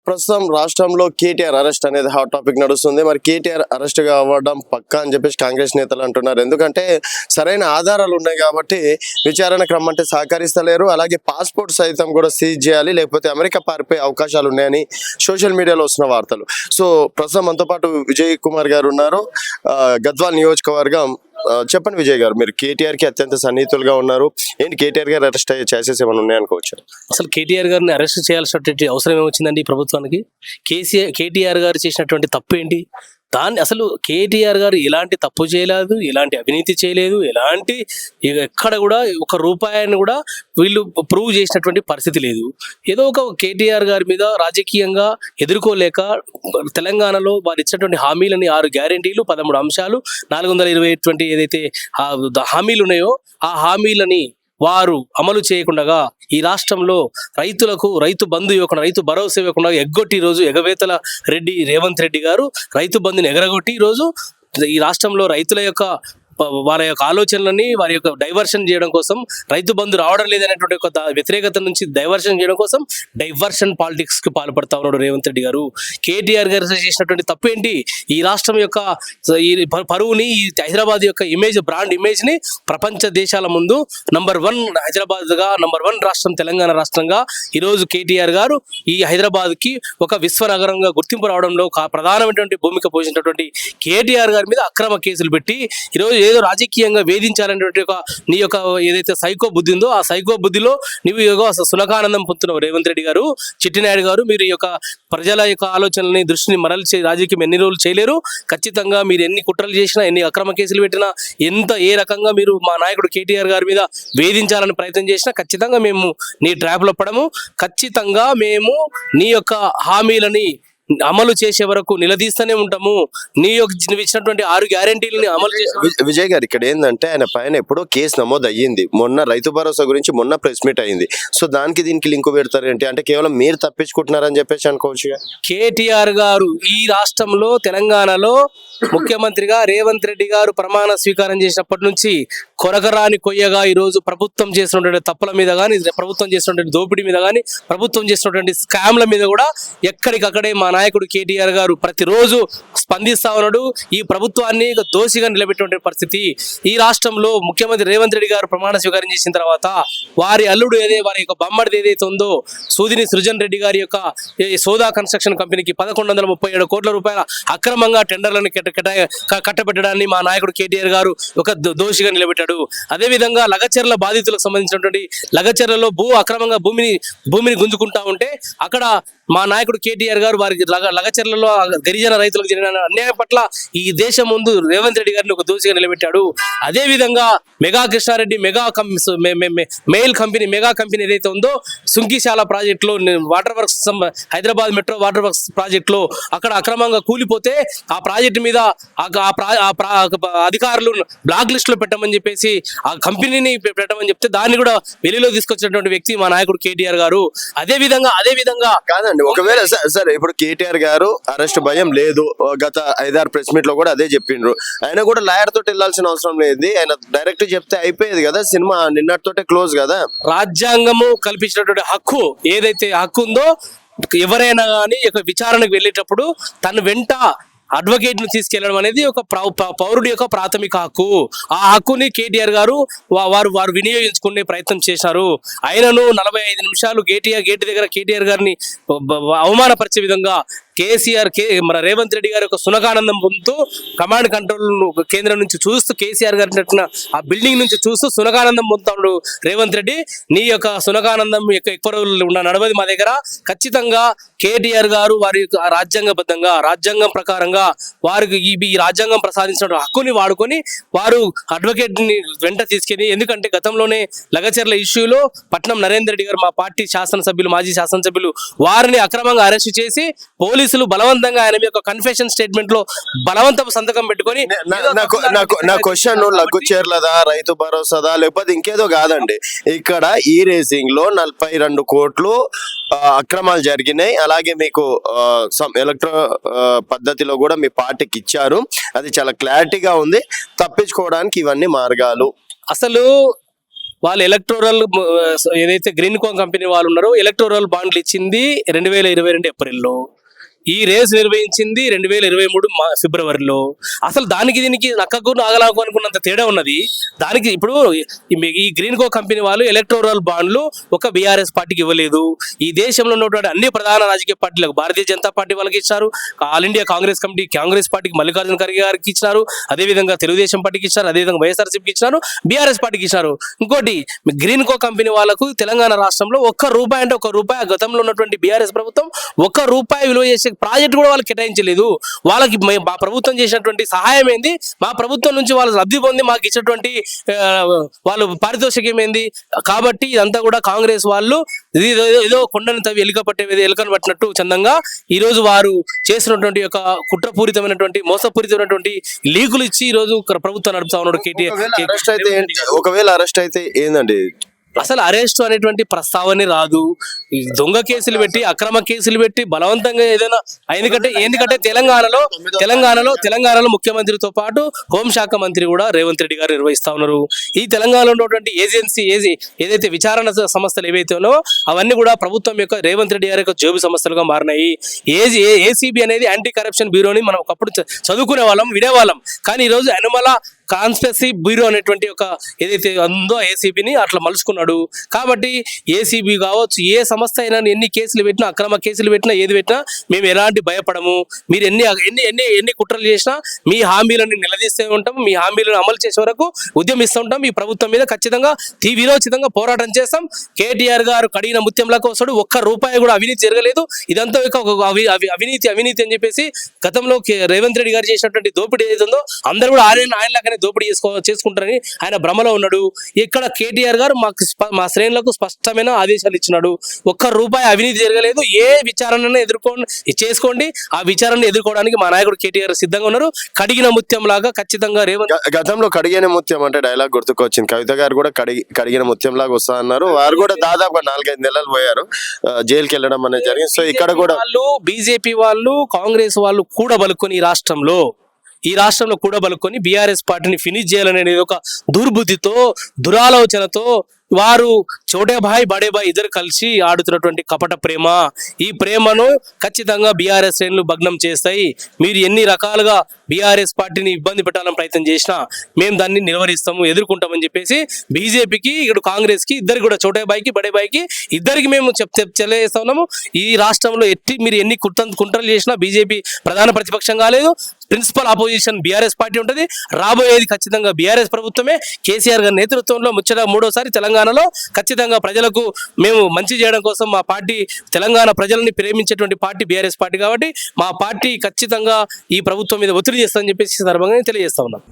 ప్రస్తుతం రాష్ట్రంలో కేటీఆర్ అరెస్ట్ అనేది హాట్ టాపిక్ నడుస్తుంది. మరి కేటీఆర్ అరెస్ట్ అవ్వడం పక్కా అని చెప్పేసి కాంగ్రెస్ నేతలు అంటున్నారు. ఎందుకంటే సరైన ఆధారాలు ఉన్నాయి కాబట్టి విచారణకు రమ్మంటే సహకరిస్తలేరు. అలాగే పాస్పోర్ట్ సైతం కూడా సీజ్ చేయాలి, లేకపోతే అమెరికా పారిపోయే అవకాశాలు ఉన్నాయని సోషల్ మీడియాలో వస్తున్న వార్తలు. సో ప్రస్తుతం మనతో పాటు విజయ్ కుమార్ గారు ఉన్నారు, గద్వాల్ నియోజకవర్గం. చెప్పండి విజయ్ గారు, మీరు కేటీఆర్ కి అత్యంత సన్నిహితులుగా ఉన్నారు. ఏంటి కేటీఆర్ గారు అరెస్ట్ అయ్యే ఛాన్సెస్ ఏమైనా ఉన్నాయనుకోవచ్చు? అసలు కేటీఆర్ గారిని అరెస్ట్ చేయాల్సినటువంటి అవసరం ఏమొచ్చిందండి ఈ ప్రభుత్వానికి? కేటీఆర్ గారు చేసినటువంటి తప్పు ఏంటి? దాన్ని అసలు కేటీఆర్ గారు ఎలాంటి తప్పు చేయలేదు, ఎలాంటి అవినీతి చేయలేదు, ఎలాంటి ఎక్కడ కూడా ఒక రూపాయిని కూడా వీళ్ళు ప్రూవ్ చేసినటువంటి పరిస్థితి లేదు. ఏదో ఒక కేటీఆర్ గారి మీద రాజకీయంగా ఎదుర్కోలేక తెలంగాణలో వారు ఇచ్చినటువంటి హామీలని 6 గ్యారెంటీలు 13 అంశాలు 420 ఏదైతే హామీలు ఉన్నాయో ఆ హామీలని వారు అమలు చేయకుండా ఈ రాష్ట్రంలో రైతులకు రైతు బంధు ఇవ్వకుండా, రైతు భరోసా ఇవ్వకుండా ఎగ్గొట్టి ఈరోజు ఎగవేతల రెడ్డి రేవంత్ రెడ్డి గారు రైతు బంధుని ఎగరగొట్టి ఈరోజు ఈ రాష్ట్రంలో రైతుల యొక్క వారి యొక్క ఆలోచనలని వారి యొక్క డైవర్షన్ చేయడం కోసం, రైతు బంధు రావడం లేదనేటువంటి ఒక వ్యతిరేకత నుంచి డైవర్షన్ చేయడం కోసం డైవర్షన్ పాలిటిక్స్ కి పాల్పడతా ఉన్నాడు రేవంత్ రెడ్డి గారు. కేటీఆర్ గారు చేసినటువంటి తప్పు ఏంటి? ఈ రాష్ట్రం యొక్క ఈ పరువుని, ఈ హైదరాబాద్ యొక్క ఇమేజ్, బ్రాండ్ ఇమేజ్ ని ప్రపంచ దేశాల ముందు #1 హైదరాబాద్ గా #1 రాష్ట్రం తెలంగాణ రాష్ట్రంగా ఈరోజు కేటీఆర్ గారు ఈ హైదరాబాద్ కి ఒక విశ్వనగరంగా గుర్తింపు రావడంలో ప్రధానమైనటువంటి భూమిక పోషించినటువంటి కేటీఆర్ గారి మీద అక్రమ కేసులు పెట్టి ఈరోజు ఏదో రాజకీయంగా వేధించాలనేటువంటి నీ యొక్క ఏదైతే సైకో బుద్ధి ఉందో ఆ సైకో బుద్ధిలో నువ్వు సునకానందం పొందుతున్నావు రేవంత్ రెడ్డి గారు, చిట్టినాయుడు గారు. మీరు ఈ యొక్క ప్రజల యొక్క ఆలోచనల్ని దృష్టిని మరల్చే రాజకీయం ఎన్ని రోజులు చేయలేరు. ఖచ్చితంగా మీరు ఎన్ని కుట్రలు చేసినా, ఎన్ని అక్రమ కేసులు పెట్టినా, ఏ రకంగా మీరు మా నాయకుడు కేటీఆర్ గారి మీద వేధించాలని ప్రయత్నం చేసినా ఖచ్చితంగా మేము నీ ట్రాప్లో పడము. ఖచ్చితంగా మేము నీ యొక్క హామీలని అమలు చేసే వరకు నిలదీస్తూనే ఉంటాము. నువ్వు ఇచ్చినటువంటి 6 గ్యారెంటీలని అమలు చేసే. విజయ్ గారు, ఇక్కడ ఏంటంటే ఆయన పైన ఎప్పుడో కేసు నమోదు అయ్యింది. మొన్న రైతు భరోసా గురించి మొన్న ప్రెస్ మీట్ అయింది. సో దానికి దీనికి లింకు పెడతారు ఏంటి? అంటే కేవలం మీరు తప్పించుకుంటున్నారని చెప్పేసి అనుకోవచ్చు. కేటీఆర్ గారు ఈ రాష్ట్రంలో తెలంగాణలో ముఖ్యమంత్రిగా రేవంత్ రెడ్డి గారు ప్రమాణ స్వీకారం చేసినప్పటి నుంచి కొరకరాని కొయ్యగా ఈరోజు ప్రభుత్వం చేసినటువంటి తప్పుల మీద కానీ, ప్రభుత్వం చేసినటువంటి దోపిడీ మీద కానీ, ప్రభుత్వం చేసినటువంటి స్కామ్ల మీద కూడా ఎక్కడికక్కడే మా నాయకుడు కేటీఆర్ గారు ప్రతిరోజు స్పందిస్తా ఉన్నాడు. ఈ ప్రభుత్వాన్ని దోషిగా నిలబెట్టిన పరిస్థితి ఈ రాష్ట్రంలో ముఖ్యమంత్రి రేవంత్ రెడ్డి గారు ప్రమాణ స్వీకారం చేసిన తర్వాత వారి అల్లుడు వారి యొక్క బొమ్మడిది ఏదైతే ఉందో సూదిని సృజన్ రెడ్డి గారి యొక్క సోదా కన్స్ట్రక్షన్ కంపెనీకి 1137 కోట్ల రూపాయల అక్రమంగా టెండర్లను కట్టబెట్టడాన్ని మా నాయకుడు కేటీఆర్ గారు ఒక దోషిగా నిలబెట్టాడు. అదేవిధంగా లగచర్ల బాధితులకు సంబంధించినటువంటి లగచర్లలో అక్రమంగా భూమిని గుంజుకుంటా ఉంటే అక్కడ మా నాయకుడు కేటీఆర్ గారు వారికి లగచర్లలో గిరిజన రైతులకు జరిగిన అన్యాయం పట్ల ఈ దేశం ముందు రేవంత్ రెడ్డి గారిని ఒక దోషిగా నిలబెట్టాడు. అదే విధంగా mega Krishna Reddy mail company mega company ఏదైతే ఉందో సుంకిశాల ప్రాజెక్టులో water works, Hyderabad metro water works ప్రాజెక్టులో అక్కడ అక్రమంగా కూలిపోతే ఆ ప్రాజెక్టు మీద అధికారులు బ్లాక్ లిస్ట్ లో పెట్టమని చెప్పేసి ఆ కంపెనీని పెట్టమని చెప్తే దాన్ని కూడా వెలుగులో తీసుకొచ్చినటువంటి వ్యక్తి మా నాయకుడు కేటీఆర్ గారు. అదే విధంగా కాదండి, ఒకవేళ సరే ఇప్పుడు కేటీఆర్ గారు అరెస్ట్ భయం లేదు, గత 5-6 ప్రెస్ మీట్ లో కూడా అదే చెప్పిండ్రు. ఆయన కూడా లాయర్ తోటి వెళ్ళాల్సిన అవసరం లేదు, ఆయన డైరెక్ట్ చెప్తే అయిపోయేది కదా, సినిమా నిన్నటితోటే క్లోజ్ కదా. రాజ్యాంగము కల్పించినటువంటి హక్కు ఏదైతే హక్కు ఉందో ఎవరైనా కానీ విచారణకు వెళ్ళేటప్పుడు తన వెంట అడ్వకేట్ ను తీసుకెళ్లడం అనేది ఒక పౌరుడి యొక్క ప్రాథమిక హక్కు. ఆ హక్కుని కేటీఆర్ గారు వారు వినియోగించుకునే ప్రయత్నం చేశారు. ఆయనను 45 నిమిషాలు గేట్ దగ్గర కేటీఆర్ గారిని అవమానపరిచే విధంగా మన రేవంత్ రెడ్డి గారి యొక్క సునకానందం పొందుతూ కమాండ్ కంట్రోల్ కేంద్రం నుంచి చూస్తూ కేసీఆర్ గారి నటిన ఆ బిల్డింగ్ నుంచి చూస్తూ సునకానందం పొందుతాడు రేవంత్ రెడ్డి. నీ యొక్క సునకానందం యొక్క ఎక్కువ రోజులు ఉన్న నడవది మా దగ్గర. ఖచ్చితంగా కేటీఆర్ గారు వారి రాజ్యాంగబద్ధంగా రాజ్యాంగం ప్రకారంగా వారికి ఈ రాజ్యాంగం ప్రసాదించిన హక్కుని వాడుకొని వారు అడ్వకేట్ ని వెంట తీసుకెళ్ళి, ఎందుకంటే గతంలోనే లగచర్ల ఇష్యూలో పట్నం నరేందర్ రెడ్డి గారు మా పార్టీ శాసనసభ్యులు, మాజీ శాసనసభ్యులు వారిని అక్రమంగా అరెస్ట్ చేసి పోలీసులు బలవంతంగా ఆయన యొక్క కన్ఫెషన్ స్టేట్మెంట్ లో బలవంతపు సంతకం పెట్టుకొని. నా క్వశ్చన్ లగ్గు చేర్లదా, రైతు భరోసాదా, లేకపోతే ఇంకేదో కాదండి. ఇక్కడ ఈ రేసింగ్ లో 42 కోట్లు అక్రమాలు జరిగినాయి. అలాగే మీకు ఎలక్ట్రో పద్ధతిలో కూడా మీ పార్టీకి ఇచ్చారు, అది చాలా క్లారిటీగా ఉంది. తప్పించుకోవడానికి ఇవన్నీ మార్గాలు. అసలు వాళ్ళు ఎలక్టోరల్ ఏదైతే గ్రీన్ కో కంపెనీ వాళ్ళు ఉన్నారో ఎలక్టోరల్ బాండ్లు ఇచ్చింది 2022 ఏప్రిల్లో, ఈ రేస్ నిర్వహించింది 2023 ఫిబ్రవరిలో. అసలు దానికి దీనికి నక్కకు నాగలాకు అనుకున్నంత తేడా ఉన్నది. దానికి ఇప్పుడు ఈ గ్రీన్ కో కంపెనీ వాళ్ళు ఎలక్టోరల్ బాండ్లు ఒక బీఆర్ఎస్ పార్టీకి ఇవ్వలేదు. ఈ దేశంలో ఉన్నటువంటి అన్ని ప్రధాన రాజకీయ పార్టీలకు, భారతీయ జనతా పార్టీ వాళ్ళకి ఇచ్చారు, all India Congress committee Congress పార్టీకి మల్లికార్జున ఖర్గే గారికి ఇచ్చినారు, అదేవిధంగా తెలుగుదేశం పార్టీకి ఇచ్చారు, అదేవిధంగా వైఎస్ఆర్సీపీకి ఇచ్చినారు, బీఆర్ఎస్ పార్టీకి ఇచ్చారు. ఇంకోటి గ్రీన్ కో కంపెనీ వాళ్ళకు తెలంగాణ రాష్ట్రంలో ₹1 అంటే ₹1 గతంలో ఉన్నటువంటి బీఆర్ఎస్ ప్రభుత్వం ₹1 విలువ చేసే ప్రాజెక్ట్ కూడా వాళ్ళకి కేటాయించలేదు. వాళ్ళకి మా ప్రభుత్వం చేసినటువంటి సహాయం ఏంది, మా ప్రభుత్వం నుంచి వాళ్ళు లబ్ధి పొంది మాకు ఇచ్చినటువంటి వాళ్ళు పారితోషికం ఏంది. కాబట్టి ఇదంతా కూడా కాంగ్రెస్ వాళ్ళు ఏదో కొండను తవ్వి ఎలుకను పట్టినట్టు చందంగా ఈ రోజు వారు చేసినటువంటి యొక్క కుట్రపూరితమైనటువంటి మోసపూరితమైనటువంటి లీకులు ఇచ్చి ఈ రోజు ప్రభుత్వం నడుపుతా ఉన్నాడు కేటీఆర్. ఒకవేళ అరెస్ట్ అయితే ఏందండి? అసలు అరెస్ట్ అనేటువంటి ప్రస్తావనే రాదు. ఈ దొంగ కేసులు పెట్టి, అక్రమ కేసులు పెట్టి బలవంతంగా ఏదైనా ఎందుకంటే తెలంగాణలో ముఖ్యమంత్రితో పాటు హోంశాఖ మంత్రి కూడా రేవంత్ రెడ్డి గారు నిర్వహిస్తా ఉన్నారు. ఈ తెలంగాణలో ఉన్నటువంటి ఏదైతే విచారణ సంస్థలు ఏవైతే ఉన్నాయో అవన్నీ కూడా ప్రభుత్వం యొక్క రేవంత్ రెడ్డి గారి యొక్క జోబు సంస్థలుగా మారినాయి. ఏసీబీ అనేది యాంటీ కరప్షన్ బ్యూరోని మనం ఒకప్పుడు చదువుకునే వాళ్ళం, వినేవాళ్ళం. కానీ ఈ రోజు అనుమల కాన్స్పెసీ బ్యూరో అనేటువంటి ఒక ఏదైతే ఉందో ఏసీబీని అట్లా మలుచుకున్నాడు. కాబట్టి ఏసీబీ కావచ్చు, ఏ సంస్థ అయినా ఎన్ని కేసులు పెట్టినా, అక్రమ కేసులు పెట్టినా, ఏది పెట్టినా మేము ఎలాంటి భయపడము. మీరు ఎన్ని కుట్రలు చేసినా మీ హామీలను నిలదీస్తూ ఉంటాం, మీ హామీలను అమలు చేసే వరకు ఉద్యమిస్తూ ఉంటాం. ఈ ప్రభుత్వం మీద ఖచ్చితంగా వీరోచితంగా పోరాటం చేస్తాం. కేటీఆర్ గారు కడిగిన ముత్యంలాగా వస్తాడు. ₹1 కూడా అవినీతి జరగలేదు. ఇదంతా అవినీతి అని చెప్పేసి గతంలో రేవంత్ రెడ్డి గారు చేసినటువంటి దోపిడీ ఏదైతే ఉందో అందరూ కూడా ఆయనలాగానే దోపిడీ చేసుకుంటారని ఆయన భ్రమలో ఉన్నాడు. ఇక్కడ కేటీఆర్ గారు మా శ్రేణులకు స్పష్టమైన ఆదేశాలు ఇచ్చినాడు. ₹1 అవినీతి జరగలేదు. ఏ విచారణ చేసుకోండి, ఆ విచారణ ఎదుర్కోవడానికి మా నాయకుడు కేటీఆర్ సిద్ధంగా ఉన్నారు. కడిగిన ముత్యం లాగా ఖచ్చితంగా గతంలో కడిగిన ముత్యం అంటే డైలాగ్ గుర్తుకొచ్చింది. కవిత గారు కూడా కడిగిన ముత్యం లాగా వస్తా అన్నారు. వారు కూడా దాదాపు 4-5 నెలలు పోయారు, జైలుకి వెళ్ళడం అనేది జరిగింది. సో ఇక్కడ కూడా బీజేపీ వాళ్ళు, కాంగ్రెస్ వాళ్ళు కూడబలుకొని ఈ రాష్ట్రంలో కూడబలుకొని బీఆర్ఎస్ పార్టీని ఫినిష్ చేయాలనే ఒక దుర్బుద్ధితో, దురాలోచనతో వారు చోటే భాయ్ బడే భాయ్ ఇద్దరు కలిసి ఆడుతున్నటువంటి కపట ప్రేమ. ఈ ప్రేమను ఖచ్చితంగా బీఆర్ఎస్ శ్రేణులు భగ్నం చేస్తాయి. మీరు ఎన్ని రకాలుగా బీఆర్ఎస్ పార్టీని ఇబ్బంది పెట్టాలని ప్రయత్నం చేసినా మేము దాన్ని నిలవరిస్తాము, ఎదుర్కొంటామని చెప్పేసి బీజేపీకి, ఇక్కడ కాంగ్రెస్ కి ఇద్దరికి కూడా చోటే భాయ్కి బడే భాయ్కి ఇద్దరికి మేము తెలియజేస్తా ఉన్నాము. ఈ రాష్ట్రంలో మీరు ఎన్ని కుట్రలు చేసినా బీజేపీ ప్రధాన ప్రతిపక్షం కాలేదు. ప్రిన్సిపల్ ఆపోజిషన్ బీఆర్ఎస్ పార్టీ ఉంటుంది. రాబోయేది ఖచ్చితంగా బీఆర్ఎస్ ప్రభుత్వమే. కేసీఆర్ గారి నేతృత్వంలో ముచ్చట 3వసారి తెలంగాణలో ఖచ్చితంగా ప్రజలకు మేము మంచి చేయడం కోసం మా పార్టీ తెలంగాణ ప్రజలని ప్రేమించేటువంటి పార్టీ బీఆర్ఎస్ పార్టీ. కాబట్టి మా పార్టీ ఖచ్చితంగా ఈ ప్రభుత్వం మీద ఒత్తిడి చేస్తుందని చెప్పేసి సందర్భంగా తెలియజేస్తా ఉన్నాం.